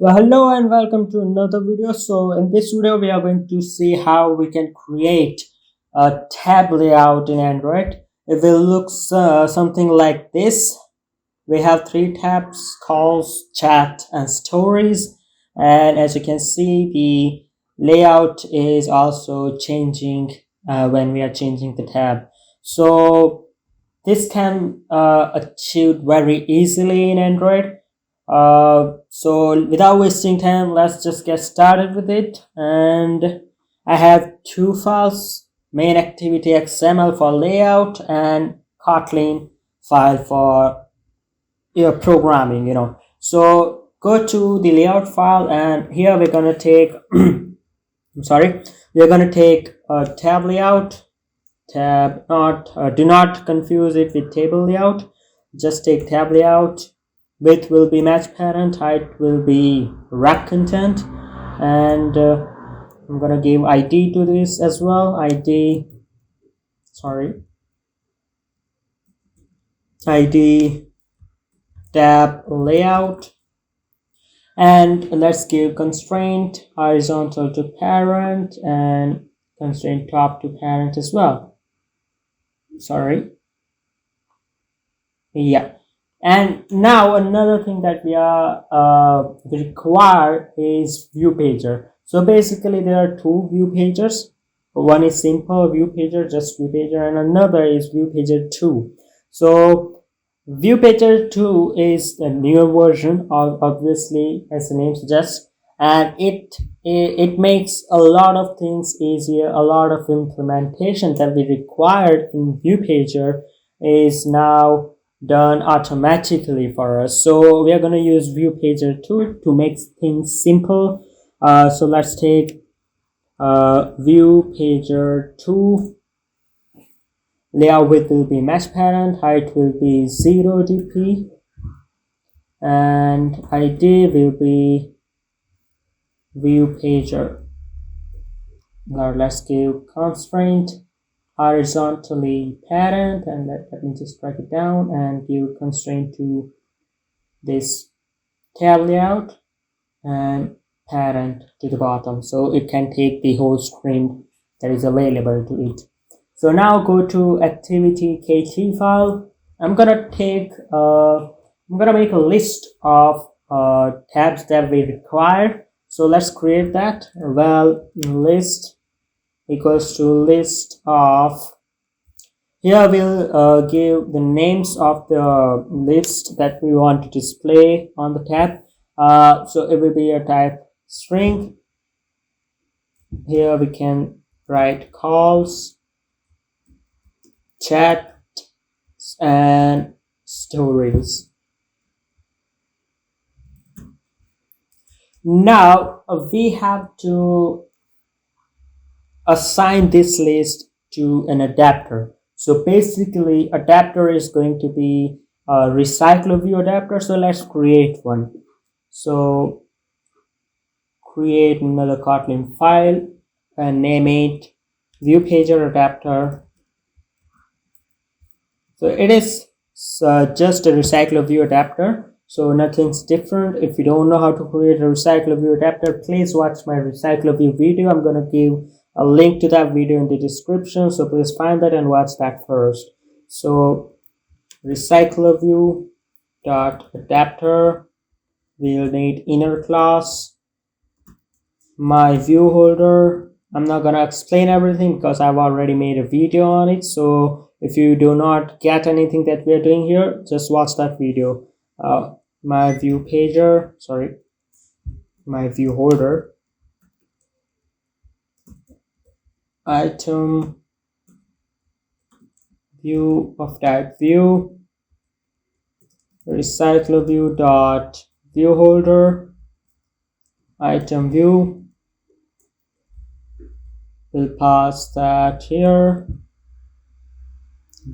Well, hello and welcome to another video. So in this video, we are going to see how we can create a tab layout in Android. It will look something like this. We have three tabs: calls, chat, and stories. And as you can see, the layout is also changing when we are changing the tab. So this can achieved very easily in Android. So without wasting time, let's just get started with it. And I have two files: main activity XML for layout and Kotlin file for your programming. So go to the layout file, and here we're gonna take we're gonna take a tab layout. Do not confuse it with table layout. Just take tab layout. Width will be match parent, height will be wrap content, and I'm gonna give ID to this as well. ID tab layout, and let's give constraint horizontal to parent and constraint top to parent as well. And now another thing that we are require is Viewpager. So basically there are two Viewpagers. One is simple Viewpager, just Viewpager, and another is Viewpager2. So Viewpager2 is the newer version, obviously, as the name suggests, and it makes a lot of things easier. A lot of implementation that we required in Viewpager is now done automatically for us. So we are going to use Viewpager2 to make things simple. So let's take Viewpager2. Layout width will be match parent, height will be 0 dp, and ID will be Viewpager. Now let's give constraint horizontally parent, and let me just drag it down and give constraint to this tab layout and parent to the bottom, so it can take the whole screen that is available to it. So now go to activity kt file. I'm gonna make a list of tabs that we require. So let's create that. Well, list equals to list of, here we'll give the names of the list that we want to display on the tab. So it will be a type string. Here we can write calls, chat, and stories. Now we have to assign this list to an adapter. So basically adapter is going to be a recyclerview adapter. So let's create one. So create another Kotlin file and name it Viewpager adapter. So it is just a recyclerview adapter, so nothing's different. If you don't know how to create a recyclerview adapter, please watch my recyclerview video. I'm going to give a link to that video in the description, so please find that and watch that first. So recyclerview dot adapter, we'll need inner class, my view holder. I'm not going to explain everything because I've already made a video on it. So if you do not get anything that we are doing here, just watch that video. My view holder, item view of type view, recyclerview dot view holder, item view. We'll pass that here.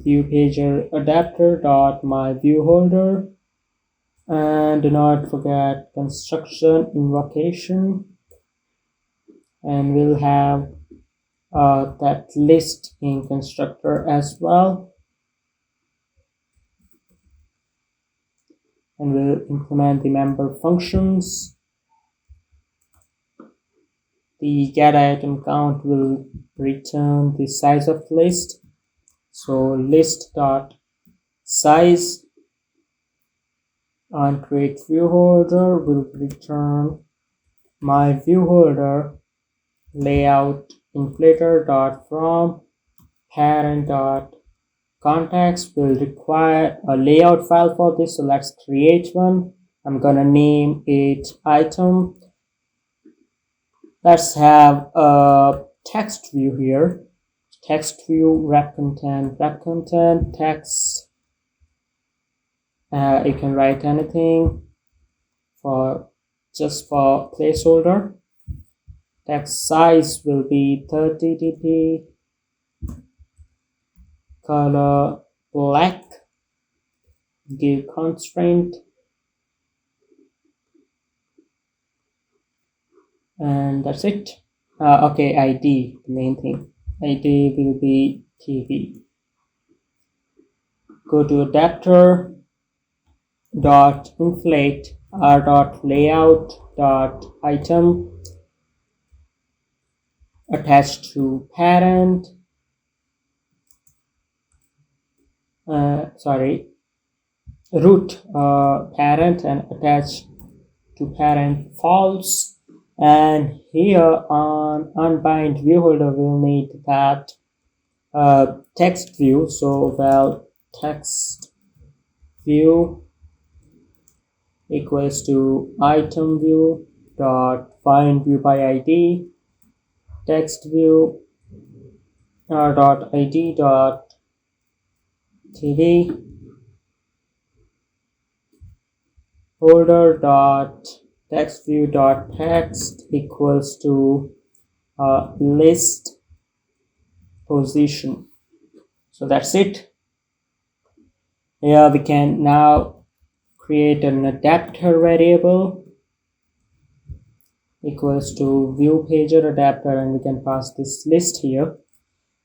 Viewpager adapter dot my view holder, and do not forget construction invocation, and we'll have that list in constructor as well, and we'll implement the member functions the get item count will return the size of list. So list dot size on create view holder will return my view holder layout inflator dot from parent dot context will require a layout file for this, so let's create one. I'm gonna name it item. Let's have a text view here. Text view, wrap content, text. You can write anything for just for placeholder. Text size will be 30 dp. Color black. Give constraint. And that's it. Okay, ID, the main thing. ID will be TV. Go to adapter dot inflate r dot layout dot item attached to parent. Root parent and attach to parent false. And here on unbind view holder we'll need that text view. So well text view equals to item view dot find view by ID text view dot ID dot TV holder dot text view dot text equals to list position. So that's it. Here we can now create an adapter variable equals to Viewpager adapter, and we can pass this list here.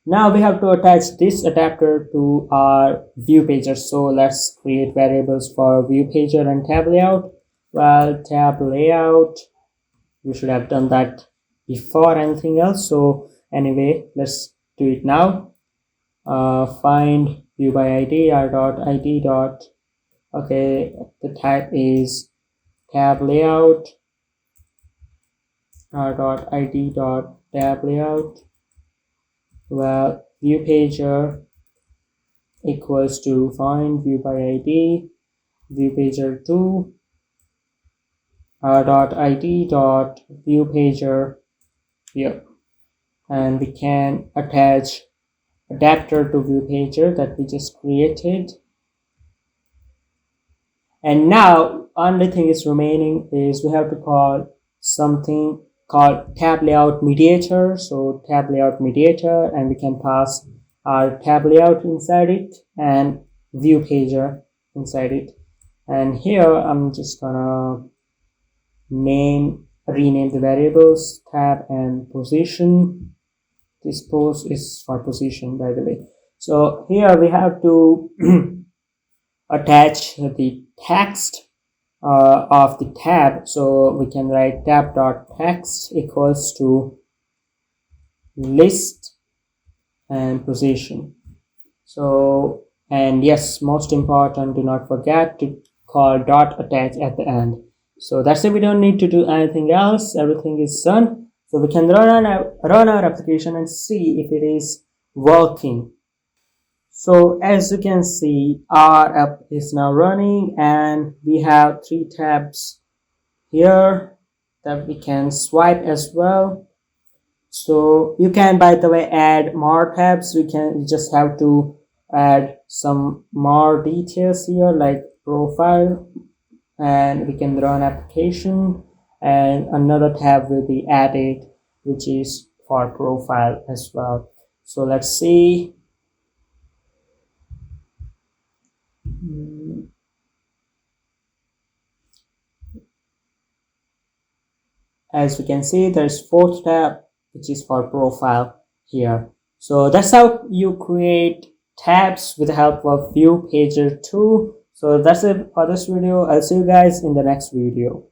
Now we have to attach this adapter to our Viewpager. So let's create variables for Viewpager and Tablayout. Well, Tablayout, we should have done that before anything else. So anyway, let's do it now. Find view by ID r dot ID dot. Okay, the type is Tablayout r dot ID dot Tablayout. Well, Viewpager equals to find view by ID Viewpager2 dot ID dot Viewpager here, and we can attach adapter to Viewpager that we just created. And now only thing is remaining is we have to call something called Tablayout mediator. So Tablayout mediator, and we can pass our Tablayout inside it and Viewpager inside it. And here I'm just gonna rename the variables tab and position. This pose is for position, by the way. So here we have to attach the text of the tab. So we can write tab dot text equals to list and position. So, and yes, most important, do not forget to call dot attach at the end. So that's it. We don't need to do anything else. Everything is done. So we can run our application and see if it is working. So as you can see, our app is now running, and we have 3 tabs here that we can swipe as well. So you can, by the way, add more tabs. You just have to add some more details here like profile, and we can run application, and another tab will be added which is for profile as well. So let's see. As we can see, there's 4th tab which is for profile here. So that's how you create tabs with the help of Viewpager2. So that's it for this video. I'll see you guys in the next video.